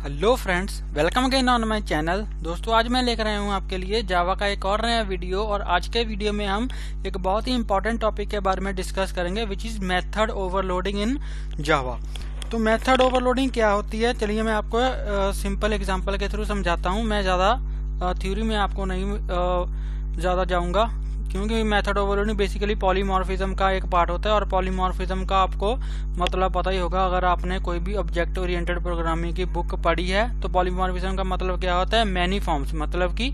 Hello friends, welcome again on my channel. दोस्तों, आज मैं लेकर आया हूँ आपके लिए जावा का एक और नया वीडियो। और आज के वीडियो में हम एक बहुत ही इंपॉर्टेंट टॉपिक के बारे में डिस्कस करेंगे, विच इज़ मेथड ओवरलोडिंग इन जावा। तो मेथड ओवरलोडिंग क्या होती है, चलिए मैं आपको सिंपल एग्जांपल के थ्रू समझाता हूँ। मैं ज़्यादा थ्योरी में आपको नहीं ज़्यादा जाऊँगा, क्योंकि मेथड ओवरलोडिंग बेसिकली पॉलीमॉर्फिज्म का एक पार्ट होता है। और पॉलीमॉर्फिज्म का आपको मतलब पता ही होगा, अगर आपने कोई भी ऑब्जेक्ट ओरिएंटेड प्रोग्रामिंग की बुक पढ़ी है तो पॉलीमॉर्फिज्म का मतलब क्या होता है, मैनी फॉर्म्स, मतलब कि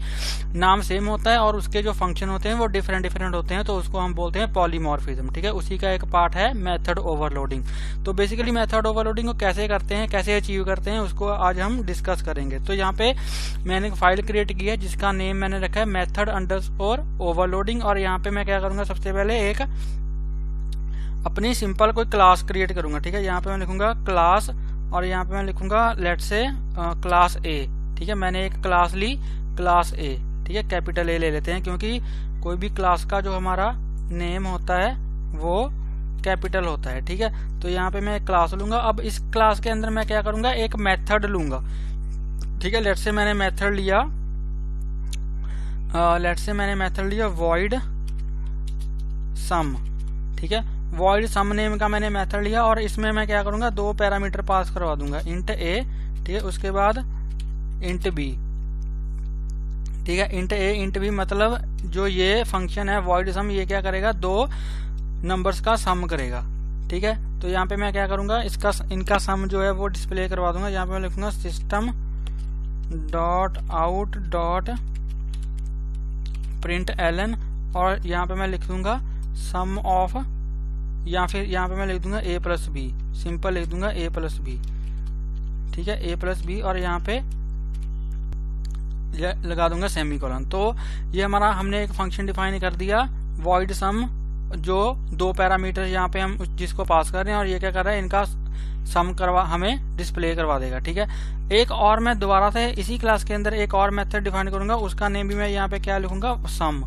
नाम सेम होता है और उसके जो फंक्शन होते हैं वो डिफरेंट डिफरेंट होते हैं, तो उसको हम बोलते हैं पॉलीमॉर्फिज्म। ठीक है, उसी का एक पार्ट है मेथड ओवरलोडिंग। तो बेसिकली मेथड ओवरलोडिंग को कैसे करते हैं, कैसे अचीव करते हैं, उसको आज हम डिस्कस करेंगे। तो यहाँ पे मैंने एक फाइल क्रिएट की है जिसका नेम मैंने रखा है मेथड अंडरस्कोर ओवरलोडिंग। और यहाँ पे मैं क्या करूंगा, सबसे पहले एक अपनी सिंपल कोई क्लास क्रिएट करूंगा। ठीक है, यहाँ पे मैं लिखूंगा क्लास और यहाँ पे मैं लिखूंगा लेट्स से क्लास ए। ठीक है, मैंने एक क्लास ली, क्लास ए। ठीक है, कैपिटल ए ले लेते हैं क्योंकि कोई भी क्लास का जो हमारा नेम होता है वो कैपिटल होता है। ठीक है, तो यहाँ पे मैं एक क्लास लूंगा। अब इस क्लास के अंदर मैं क्या करूंगा, एक मेथड लूंगा। ठीक है, लेट्स से मैंने मेथड लिया void sum। ठीक है, void sum नेम का मैंने मेथड लिया और इसमें मैं क्या करूंगा, दो पैरामीटर पास करवा दूंगा, int a। ठीक है, उसके बाद int b। ठीक है, int a int b मतलब जो ये फंक्शन है void sum, ये क्या करेगा, दो नंबर्स का सम करेगा। ठीक है, तो यहाँ पे मैं क्या करूंगा, इनका सम जो है वो डिस्प्ले करवा दूंगा। यहाँ पे मैं लिखूंगा system dot out dot print ln और यहाँ पे मैं लिख दूंगा सम ऑफ, या फिर यहाँ पे मैं लिख दूंगा a प्लस बी, सिंपल लिख दूंगा a प्लस बी। ठीक है, a प्लस बी और यहाँ पे लगा दूंगा सेमीकोलन। तो ये हमारा हमने एक फंक्शन डिफाइन कर दिया void sum, जो दो पैरामीटर यहाँ पे हम जिसको पास कर रहे हैं और ये क्या कर रहा है, इनका सम करवा हमें डिस्प्ले करवा देगा। ठीक है, एक और मैं दोबारा से इसी क्लास के अंदर एक और मेथड डिफाइन करूंगा, उसका नेम भी मैं यहाँ पे क्या लिखूंगा, सम।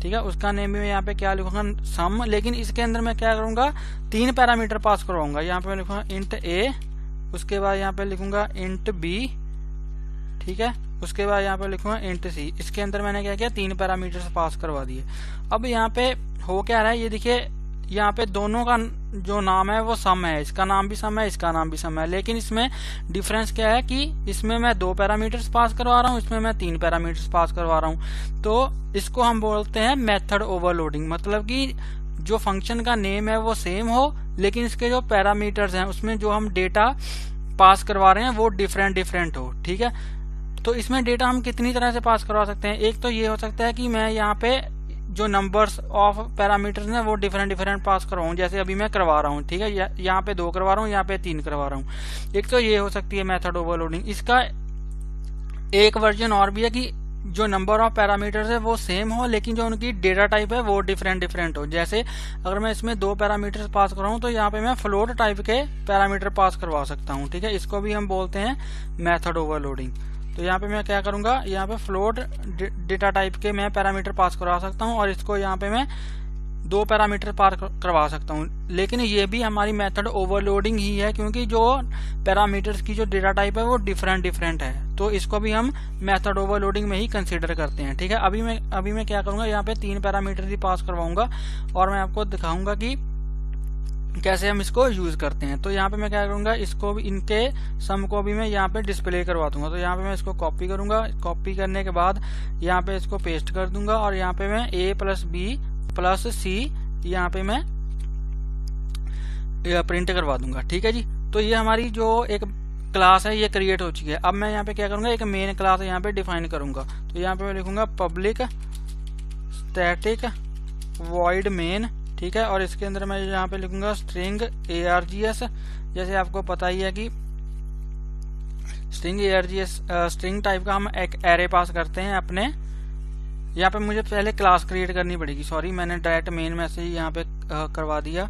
ठीक है, उसका नेम भी मैं यहाँ पे क्या लिखूंगा, सम। लेकिन इसके अंदर मैं क्या करूंगा, तीन पैरामीटर पास करवाऊंगा। यहाँ पे मैं लिखूंगा इंट ए, उसके बाद यहाँ पे लिखूंगा इंट बी। ठीक है, उसके बाद यहाँ पे लिखूंगा इंट सी। इसके अंदर मैंने क्या किया, तीन पैरामीटर पास करवा दिए। अब यहाँ पे हो क्या रहा है, ये देखिए यहाँ पे दोनों का जो नाम है वो सम है, इसका नाम भी सम है, इसका नाम भी सम है। लेकिन इसमें डिफरेंस क्या है कि इसमें मैं दो पैरामीटर्स पास करवा रहा हूँ, इसमें मैं तीन पैरामीटर्स पास करवा रहा हूँ। तो इसको हम बोलते हैं मेथड ओवरलोडिंग। मतलब कि जो फंक्शन का नेम है वो सेम हो, लेकिन इसके जो पैरामीटर्स हैं उसमें जो हम डेटा पास करवा रहे हैं वो डिफरेंट डिफरेंट हो। ठीक है, तो इसमें डेटा हम कितनी तरह से पास करवा सकते हैं। एक तो ये हो सकता है कि मैं यहाँ पे जो नंबर्स ऑफ पैरामीटर्स हैं वो डिफरेंट डिफरेंट पास करवाऊं, जैसे अभी मैं करवा रहा हूँ। ठीक है, यहाँ पे दो करवा रहा हूँ, यहाँ पे तीन करवा रहा हूँ। एक तो ये हो सकती है मेथड ओवरलोडिंग। इसका एक वर्जन और भी है कि जो नंबर ऑफ पैरामीटर्स है वो सेम हो, लेकिन जो उनकी डेटा टाइप है वो डिफरेंट डिफरेंट हो। जैसे अगर मैं इसमें दो पैरामीटर्स पास करवाऊँ तो यहाँ पे मैं फ्लोट टाइप के पैरामीटर पास करवा सकता हूँ। ठीक है, इसको भी हम बोलते हैं मेथड ओवरलोडिंग। तो यहाँ पे मैं क्या करूंगा, यहाँ पे फ्लोट डेटा टाइप के मैं पैरामीटर पास करवा सकता हूँ और इसको यहाँ पे मैं दो पैरामीटर पास करवा सकता हूँ। लेकिन ये भी हमारी मेथड ओवरलोडिंग ही है, क्योंकि जो पैरामीटर्स की जो डेटा टाइप है वो डिफरेंट डिफरेंट है। तो इसको भी हम मेथड ओवरलोडिंग में ही कंसीडर करते हैं। ठीक है, अभी मैं क्या करूंगा, यहाँ पे तीन पैरामीटर ही पास करवाऊंगा और मैं आपको दिखाऊंगा कि कैसे हम इसको यूज करते हैं। तो यहाँ पे मैं क्या करूंगा, इसको भी, इनके सम को भी मैं यहाँ पे डिस्प्ले करवा दूंगा। तो यहाँ पे मैं इसको कॉपी करूंगा, कॉपी करने के बाद यहाँ पे इसको पेस्ट कर दूंगा और यहाँ पे मैं a प्लस बी प्लस सी यहाँ पे मैं प्रिंट करवा दूंगा। ठीक है जी, तो ये हमारी जो एक क्लास है ये क्रिएट हो चुकी है। अब मैं यहाँ पे क्या करूंगा, एक मेन क्लास यहाँ पे डिफाइन करूंगा। तो यहाँ पे मैं लिखूंगा पब्लिक स्टैटिक वॉइड मेन। ठीक है, और इसके अंदर मैं यहाँ पे लिखूंगा स्ट्रिंग args। जैसे आपको पता ही है कि स्ट्रिंग args स्ट्रिंग टाइप का हम एक एरे पास करते हैं अपने। यहाँ पे मुझे पहले क्लास क्रिएट करनी पड़ेगी, सॉरी मैंने डायरेक्ट मेन मैसेज यहाँ पे करवा दिया,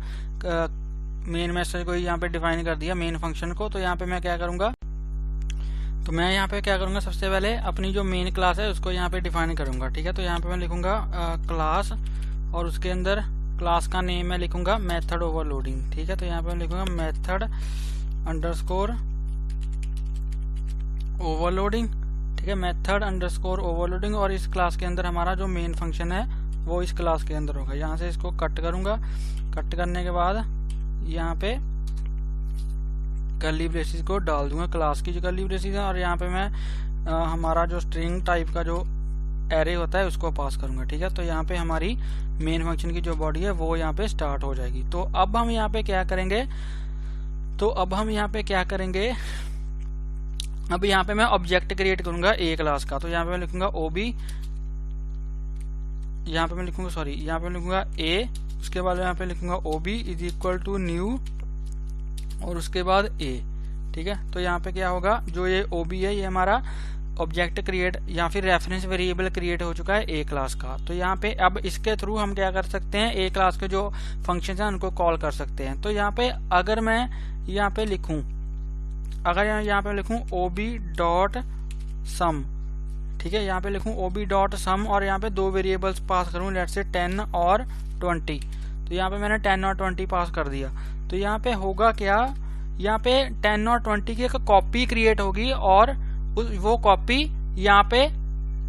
मेन मैसेज को यहाँ पे डिफाइन कर दिया, मेन फंक्शन को। तो यहाँ पे मैं क्या करूंगा, तो मैं यहाँ पे क्या करूंगा, सबसे पहले अपनी जो मेन क्लास है उसको यहाँ पे डिफाइन करूंगा। ठीक है, तो यहाँ पे मैं लिखूंगा क्लास और उसके अंदर क्लास का नेम मैं लिखूंगा मेथड ओवरलोडिंग। ठीक है, तो यहाँ पे मैं लिखूंगा मेथड अंडरस्कोर ओवरलोडिंग, ठीक है, मेथड अंडरस्कोर ओवरलोडिंग, और इस क्लास के अंदर हमारा जो मेन फंक्शन है वो इस क्लास के अंदर होगा। यहाँ से इसको कट करूंगा, कट करने के बाद यहाँ पे कर्ली ब्रेसेस को डाल दूंगा, क्लास की जो कर्ली ब्रेसेस है, और यहाँ पे मैं हमारा जो स्ट्रिंग टाइप का जो एरे होता है उसको पास करूंगा, ठीक है। तो यहाँ पे हमारी मेन फंक्शन की जो बॉडी है वो यहाँ पे स्टार्ट हो जाएगी। तो अब हम यहाँ पे क्या करेंगे, अब यहाँ पे मैं ऑब्जेक्ट क्रिएट करूंगा ए क्लास का। तो यहाँ पे मैं लिखूंगा ओबी, यहाँ पे मैं लिखूंगा ए, उसके बाद यहाँ पे लिखूंगा ओबी इज इक्वल टू न्यू और उसके बाद ए, ठीक है। तो यहाँ पे क्या होगा, जो ये ओबी है ये हमारा ऑब्जेक्ट क्रिएट या फिर रेफरेंस वेरिएबल क्रिएट हो चुका है ए क्लास का। तो यहाँ पे अब इसके थ्रू हम क्या कर सकते हैं, ए क्लास के जो फंक्शन हैं उनको कॉल कर सकते हैं। तो यहाँ पे अगर मैं यहाँ पे लिखूं, ओबी डॉट सम, ठीक है, यहाँ पे लिखूं ओबी डॉट सम और यहाँ पे दो वेरिएबल्स पास करूं, लेट्स से 10 और 20। तो यहाँ पे मैंने 10 और 20 पास कर दिया। तो यहाँ पे होगा क्या, यहाँ पे 10 और 20 की एक कॉपी क्रिएट होगी और वो कॉपी यहाँ पे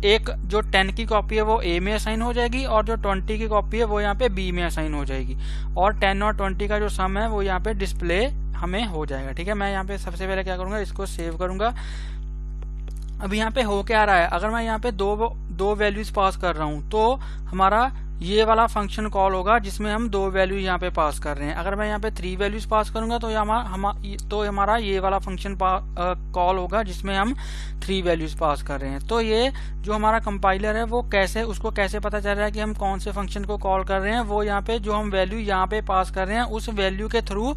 एक जो 10 की कॉपी है वो ए में असाइन हो जाएगी और जो 20 की कॉपी है वो यहाँ पे बी में असाइन हो जाएगी, और 10 और 20 का जो सम है वो यहाँ पे डिस्प्ले हमें हो जाएगा, ठीक है। मैं यहाँ पे सबसे पहले क्या करूंगा, इसको सेव करूंगा। अब यहाँ पे हो क्या रहा है, अगर मैं यहाँ पे दो वैल्यूज पास कर रहा हूँ तो हमारा ये वाला फंक्शन कॉल होगा जिसमें हम दो वैल्यू यहाँ पे पास कर रहे हैं। अगर मैं यहाँ पे 3 वैल्यूज पास करूंगा तो हमारा ये वाला फंक्शन कॉल होगा जिसमें हम 3 वैल्यूज पास कर रहे हैं। तो ये जो हमारा कंपाइलर है वो उसको कैसे पता चल रहा है कि हम कौन से फंक्शन को कॉल कर रहे हैं, वो यहाँ पे जो हम वैल्यू यहाँ पे पास कर रहे हैं उस वैल्यू के थ्रू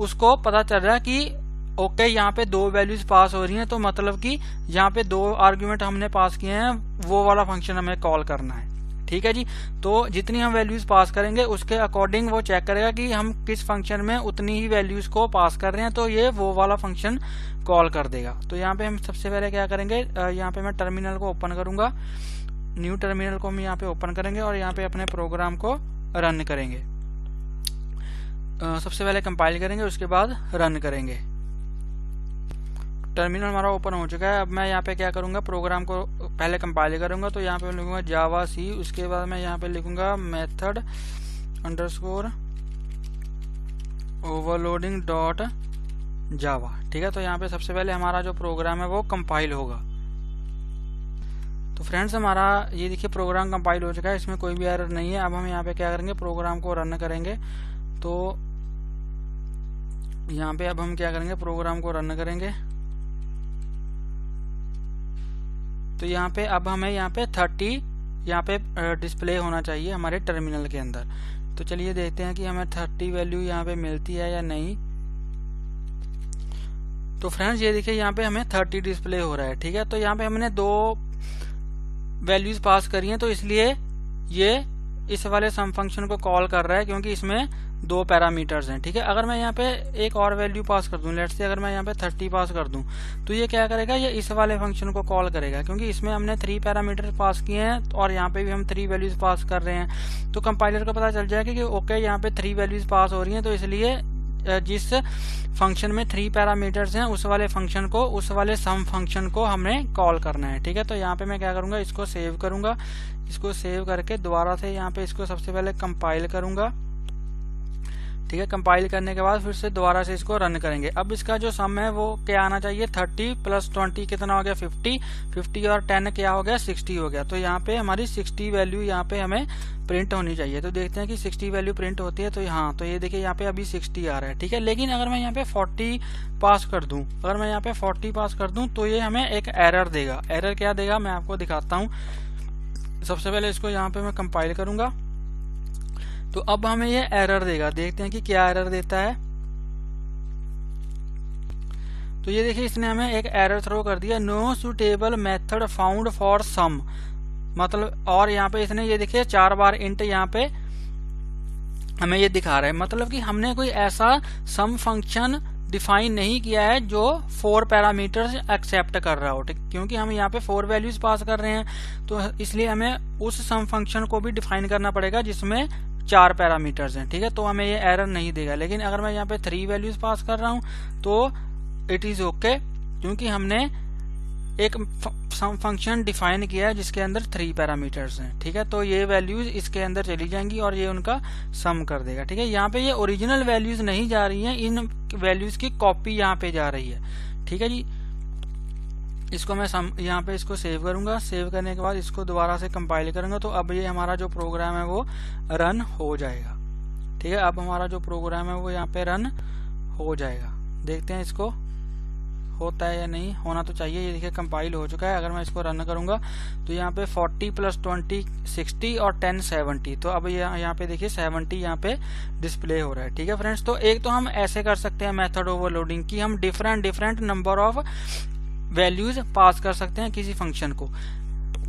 उसको पता चल रहा है कि ओके यहाँ पे 2 वैल्यूज पास हो रही हैं, तो मतलब कि यहाँ पे 2 आर्ग्यूमेंट हमने पास किए हैं, वो वाला फंक्शन हमें कॉल करना है, ठीक है जी। तो जितनी हम वैल्यूज पास करेंगे उसके अकॉर्डिंग वो चेक करेगा कि हम किस फंक्शन में उतनी ही वैल्यूज को पास कर रहे हैं, तो ये वो वाला फंक्शन कॉल कर देगा। तो यहाँ पे हम सबसे पहले क्या करेंगे, यहाँ पे मैं टर्मिनल को ओपन करूंगा, न्यू टर्मिनल को हम यहाँ पे ओपन करेंगे और यहाँ पे अपने प्रोग्राम को रन करेंगे। सबसे पहले कंपाइल करेंगे, उसके बाद रन करेंगे। टर्मिनल हमारा ओपन हो चुका है। अब मैं यहाँ पे क्या करूंगा, प्रोग्राम को पहले कंपाइल करूंगा। तो यहाँ पे लिखूंगा जावा सी, उसके बाद मैं यहाँ पे लिखूंगा मेथड अंडरस्कोर ओवरलोडिंग डॉट जावा, ठीक है। तो यहाँ पे सबसे पहले हमारा जो प्रोग्राम है वो कंपाइल होगा। तो फ्रेंड्स हमारा ये देखिए प्रोग्राम कंपाइल हो चुका है, इसमें कोई भी एरर नहीं है। अब हम यहाँ पे क्या करेंगे, प्रोग्राम को रन करेंगे। तो यहाँ पे अब हम क्या करेंगे, प्रोग्राम को रन करेंगे। तो यहाँ पे अब हमें यहाँ पे 30 यहाँ पे डिस्प्ले होना चाहिए हमारे टर्मिनल के अंदर। तो चलिए देखते हैं कि हमें 30 वैल्यू यहाँ पे मिलती है या नहीं। तो फ्रेंड्स ये देखिए यहाँ पे हमें 30 डिस्प्ले हो रहा है, ठीक है। तो यहाँ पे हमने 2 वैल्यूज पास करी हैं, तो इसलिए ये इस वाले सम फंक्शन को कॉल कर रहा है क्योंकि इसमें 2 पैरामीटर्स हैं, ठीक है। अगर मैं यहाँ पे एक और वैल्यू पास कर दूं, लेट्स से अगर मैं यहाँ पे 30 पास कर दूं, तो ये क्या करेगा, ये इस वाले फंक्शन को कॉल करेगा क्योंकि इसमें हमने 3 पैरामीटर पास किए हैं और यहाँ पे भी हम 3 वैल्यूज पास कर रहे हैं। तो कंपाइलर को पता चल जाएगा कि ओके यहाँ पे 3 वैल्यूज पास हो रही हैं, तो इसलिए जिस फंक्शन में 3 पैरामीटर्स हैं उस वाले फंक्शन को, उस वाले सम फंक्शन को हमें कॉल करना है, ठीक है। तो यहाँ पे मैं क्या करूंगा, इसको सेव करूंगा। इसको सेव करके दोबारा से यहाँ पे इसको सबसे पहले कंपाइल करूंगा, ठीक है। कंपाइल करने के बाद फिर से दोबारा से इसको रन करेंगे। अब इसका जो सम है वो क्या आना चाहिए, 30 + 20 कितना हो गया, 50। 50 और 10 क्या हो गया, 60 हो गया। तो यहाँ पे हमारी 60 वैल्यू यहाँ पे हमें प्रिंट होनी चाहिए। तो देखते हैं कि 60 वैल्यू प्रिंट होती है। तो हाँ, तो ये देखिए यहाँ पे अभी 60 आ रहा है, ठीक है। लेकिन अगर मैं यहाँ पे 40 पास कर दूं, तो ये हमें एक एरर देगा। एरर क्या देगा मैं आपको दिखाता हूँ। सबसे पहले इसको यहाँ पे मैं कंपाइल करूंगा। तो अब हमें ये एरर देगा, देखते हैं कि क्या एरर देता है। तो ये देखिए इसने हमें एक एरर थ्रो कर दिया, no suitable method found for some, मतलब, और यहाँ पे इसने ये देखिए 4 बार इंट यहाँ पे हमें ये दिखा रहा है, मतलब कि हमने कोई ऐसा सम फंक्शन डिफाइन नहीं किया है जो 4 पैरामीटर्स एक्सेप्ट कर रहा हो, ठीक। क्योंकि हम यहाँ पे 4 वैल्यूज पास कर रहे हैं, तो इसलिए हमें उस सम फंक्शन को भी डिफाइन करना पड़ेगा जिसमें 4 पैरामीटर्स हैं, ठीक है। तो हमें ये एरर नहीं देगा। लेकिन अगर मैं यहाँ पे 3 वैल्यूज पास कर रहा हूँ तो इट इज ओके, क्योंकि हमने एक सम फंक्शन डिफाइन किया है जिसके अंदर 3 पैरामीटर्स हैं, ठीक है। तो ये वैल्यूज इसके अंदर चली जाएंगी और ये उनका सम कर देगा, ठीक है। यहाँ पे ये ओरिजिनल वैल्यूज नहीं जा रही हैं, इन वैल्यूज की कॉपी यहाँ पे जा रही है, ठीक है जी। इसको मैं यहाँ पे इसको सेव करूंगा। सेव करने के बाद इसको दोबारा से कंपाइल करूंगा, तो अब ये हमारा जो प्रोग्राम है वो रन हो जाएगा, ठीक है। अब हमारा जो प्रोग्राम है वो यहाँ पे रन हो जाएगा। देखते हैं इसको होता है या नहीं, होना तो चाहिए। ये देखिए कंपाइल हो चुका है। अगर मैं इसको रन करूंगा तो यहाँ पे 40 + 20 60 और 10 70, तो अब यहाँ पे देखिए 70 यहाँ पे डिस्प्ले हो रहा है, ठीक है फ्रेंड्स। तो एक तो हम ऐसे कर सकते हैं मेथड ओवरलोडिंग की, हम different number of values pass कर सकते हैं किसी फंक्शन को।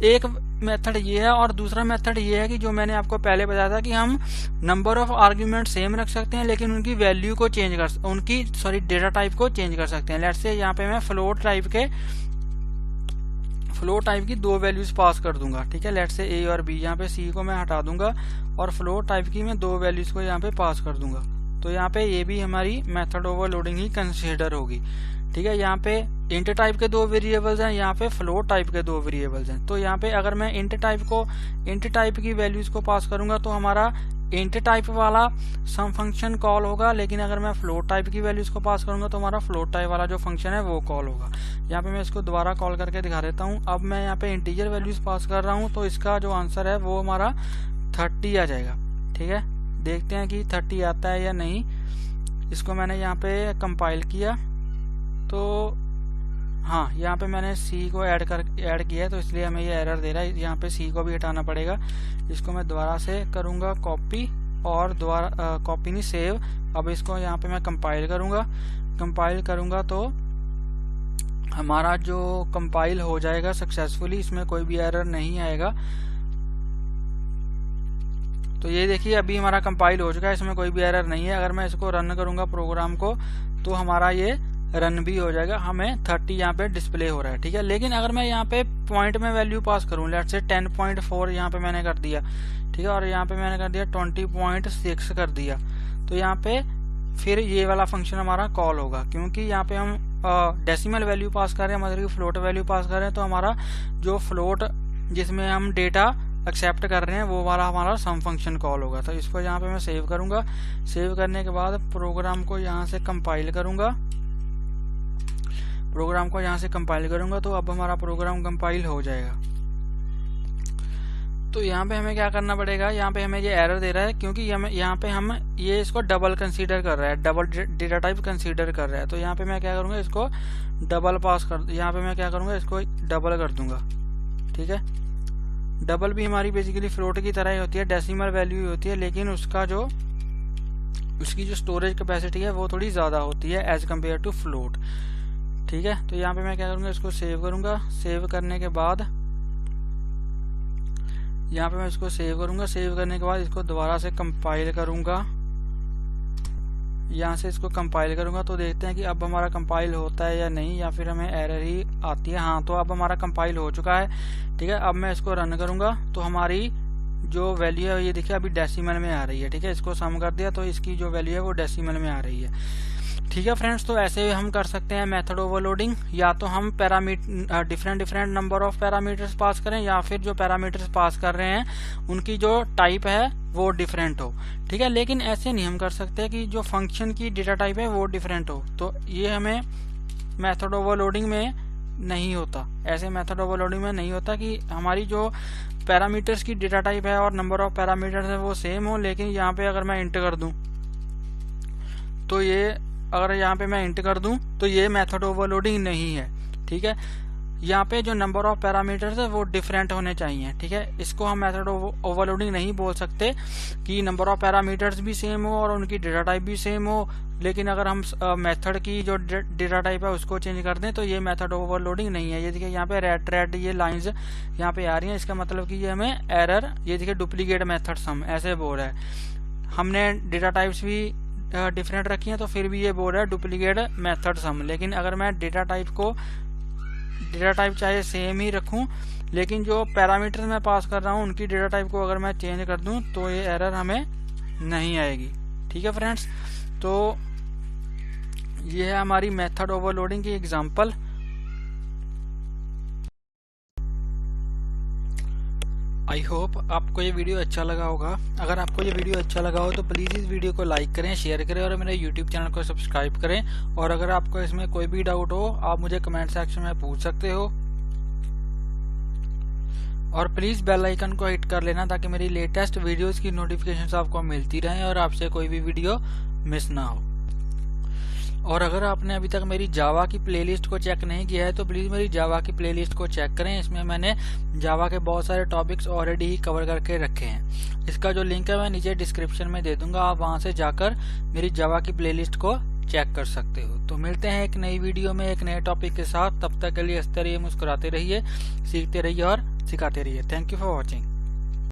एक मेथड ये है और दूसरा मेथड ये है कि जो मैंने आपको पहले बताया था कि हम नंबर ऑफ आर्ग्यूमेंट सेम रख सकते हैं लेकिन उनकी वैल्यू को चेंज कर डेटा टाइप को चेंज कर सकते हैं। लेट्स से यहाँ पे मैं फ्लोट टाइप की 2 वैल्यूज पास कर दूंगा, ठीक है। लेट्स से A और B, यहाँ पे C को मैं हटा दूंगा और फ्लोट टाइप की मैं 2 वैल्यूज को यहाँ पे पास कर दूंगा। तो यहाँ पे ये भी हमारी मेथड ओवरलोडिंग ही कंसिडर होगी, ठीक है। यहाँ पे इंट टाइप के 2 वेरिएबल्स हैं, यहाँ पे फ्लोट टाइप के 2 वेरिएबल्स हैं। तो यहाँ पे अगर मैं इंट टाइप की वैल्यूज को पास करूंगा तो हमारा इंट टाइप वाला सम फंक्शन कॉल होगा, लेकिन अगर मैं फ्लोट टाइप की वैल्यूज को पास करूंगा तो हमारा फ्लोट टाइप वाला जो फंक्शन है वो कॉल होगा। यहाँ पे मैं इसको दोबारा कॉल करके दिखा देता हूँ। अब मैं यहाँ पे इंटीजर वैल्यूज पास कर रहा हूँ, तो इसका जो आंसर है वो हमारा 30 आ जाएगा, ठीक है। देखते हैं कि 30 आता है या नहीं। इसको मैंने यहाँ पे कंपाइल किया तो हाँ, यहाँ पे मैंने C को ऐड किया है, तो इसलिए हमें ये एरर दे रहा है। यहाँ पे C को भी हटाना पड़ेगा। इसको मैं दोबारा से करूँगा कॉपी, और दोबारा कॉपी नहीं सेव। अब इसको यहाँ पे मैं कंपाइल करूँगा तो हमारा जो कंपाइल हो जाएगा सक्सेसफुली, इसमें कोई भी एरर नहीं आएगा। तो ये देखिए अभी हमारा कंपाइल हो चुका है, इसमें कोई भी एरर नहीं है। अगर मैं इसको रन करूँगा प्रोग्राम को तो हमारा ये रन भी हो जाएगा, हमें 30 यहाँ पे डिस्प्ले हो रहा है, ठीक है। लेकिन अगर मैं यहाँ पे पॉइंट में वैल्यू पास करूँ, लेट्स से 10.4 यहाँ पे मैंने कर दिया, ठीक है, और यहाँ पे मैंने कर दिया 20.6 कर दिया, तो यहाँ पे फिर ये वाला फंक्शन हमारा कॉल होगा, क्योंकि यहाँ पे हम डेसिमल वैल्यू पास कर रहे हैं, मतलब कि फ्लोट वैल्यू पास कर रहे हैं। तो हमारा जो फ्लोट जिसमें हम डेटा एक्सेप्ट कर रहे हैं वो वाला हमारा सम फंक्शन कॉल होगा। तो इसको यहाँ पे मैं सेव करूंगा। सेव करने के बाद प्रोग्राम को यहाँ से कंपाइल करूंगा। तो अब हमारा प्रोग्राम कंपाइल हो जाएगा। तो यहाँ पे हमें क्या करना पड़ेगा, यहाँ पे हमें ये एरर दे रहा है क्योंकि यहाँ पे हम ये इसको डबल कंसीडर कर रहा है, डबल डेटा टाइप कंसीडर कर रहा है। तो यहाँ पे मैं क्या करूँगा, इसको डबल यहाँ पे मैं क्या करूँगा, इसको डबल कर दूंगा, ठीक है। डबल भी हमारी बेसिकली फ्लोट की तरह ही होती है, डेसिमल वैल्यू ही होती है, लेकिन उसकी जो स्टोरेज कैपेसिटी है वो थोड़ी ज़्यादा होती है एज कम्पेयर टू फ्लोट, ठीक है। तो यहाँ पे मैं क्या करूँगा, इसको सेव करूँगा। सेव करने के बाद यहाँ पे मैं इसको सेव करूँगा। सेव करने के बाद इसको दोबारा से कंपाइल करूँगा। यहाँ से इसको कंपाइल करूँगा तो देखते हैं कि अब हमारा कंपाइल होता है या नहीं, या फिर हमें एरर ही आती है। हाँ, तो अब हमारा कंपाइल हो चुका है, ठीक है। अब मैं इसको रन करूँगा तो हमारी जो वैल्यू है ये देखिए अभी डेसिमल में आ रही है, ठीक है। इसको सम कर दिया तो इसकी जो वैल्यू है वो डेसिमल में आ रही है, ठीक है फ्रेंड्स। तो ऐसे हम कर सकते हैं मेथड ओवरलोडिंग। या तो हम different number of parameters pass करें, या फिर जो पैरामीटर्स पास कर रहे हैं उनकी जो टाइप है वो डिफरेंट हो, ठीक है। लेकिन ऐसे नहीं हम कर सकते कि जो फंक्शन की डेटा टाइप है वो डिफरेंट हो, तो ये हमें मेथड ओवरलोडिंग में नहीं होता। ऐसे मेथड ओवरलोडिंग में नहीं होता कि हमारी जो पैरामीटर्स की डेटा टाइप है और नंबर ऑफ पैरामीटर्स है वो सेम हो, लेकिन यहाँ पे अगर मैं इंट कर दूं तो ये मेथड ओवरलोडिंग नहीं है, ठीक है। यहाँ पे जो नंबर ऑफ पैरामीटर्स है वो डिफरेंट होने चाहिए, ठीक है। इसको हम मेथड ओवरलोडिंग नहीं बोल सकते कि नंबर ऑफ पैरामीटर्स भी सेम हो और उनकी डेटा टाइप भी सेम हो, लेकिन अगर हम मेथड की जो डेटा टाइप है उसको चेंज कर दें तो ये मेथड ओवरलोडिंग नहीं है। ये देखिए यहाँ पे रेड ये लाइंस यहाँ पे आ रही हैं, इसका मतलब कि ये हमें एरर, ये देखिए डुप्लीकेट मेथड सम ऐसे बोल रहा है। हमने डेटा टाइप्स भी डिफरेंट रखी है तो फिर भी ये बोल रहा है डुप्लीकेट मेथड सम। लेकिन अगर मैं डेटा टाइप चाहे सेम ही रखूं, लेकिन जो पैरामीटर मैं पास कर रहा हूं उनकी डेटा टाइप को अगर मैं चेंज कर दूं तो ये एरर हमें नहीं आएगी, ठीक है फ्रेंड्स। तो ये है हमारी मेथड ओवरलोडिंग की एग्जांपल। आई होप आपको ये वीडियो अच्छा लगा होगा। अगर आपको ये वीडियो अच्छा लगा हो तो प्लीज़ इस वीडियो को लाइक करें, शेयर करें और मेरे यूट्यूब चैनल को सब्सक्राइब करें। और अगर आपको इसमें कोई भी डाउट हो आप मुझे कमेंट सेक्शन में पूछ सकते हो। और प्लीज़ बेल आइकन को हिट कर लेना ताकि मेरी लेटेस्ट वीडियोस की नोटिफिकेशंस आपको मिलती रहें और आपसे कोई भी वीडियो मिस ना हो। और अगर आपने अभी तक मेरी जावा की प्लेलिस्ट को चेक नहीं किया है तो प्लीज़ मेरी जावा की प्लेलिस्ट को चेक करें। इसमें मैंने जावा के बहुत सारे टॉपिक्स ऑलरेडी ही कवर करके रखे हैं। इसका जो लिंक है मैं नीचे डिस्क्रिप्शन में दे दूंगा, आप वहां से जाकर मेरी जावा की प्लेलिस्ट को चेक कर सकते हो। तो मिलते हैं एक नई वीडियो में एक नए टॉपिक के साथ। तब तक के लिए हंसते रहिए, मुस्कुराते रहिए, सीखते रहिए और सिखाते रहिए। Thank you for watching.